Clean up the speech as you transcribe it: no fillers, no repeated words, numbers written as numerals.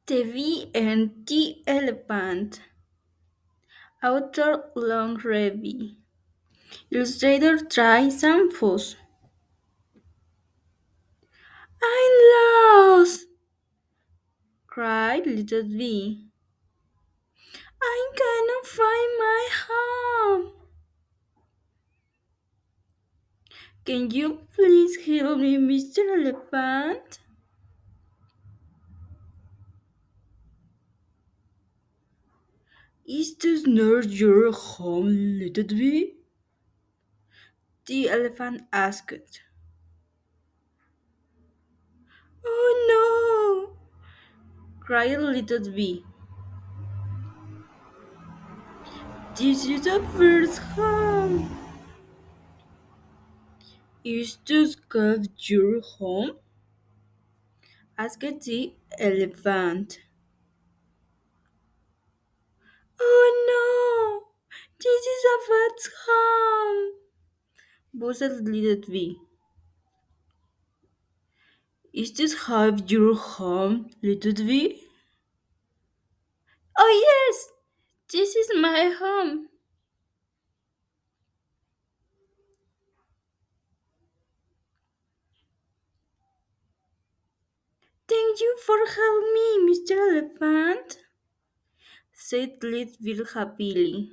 The bee and the elephant. Author Long Revy. Illustrator Try Sanfos. I'm lost! Cried little bee. I cannot find my home. Can you please help me, Mr. Elephant? Is this not your home, little bee? The elephant asked. Oh no! Cried little bee. This is the first home. Is this cave your home? Asked the elephant. Oh no! This is a bat's home! Buzzed little bee. Is this half your home, little bee? Oh yes! This is my home. Thank you for helping me, Mr. Elephant, said Little Bee happily.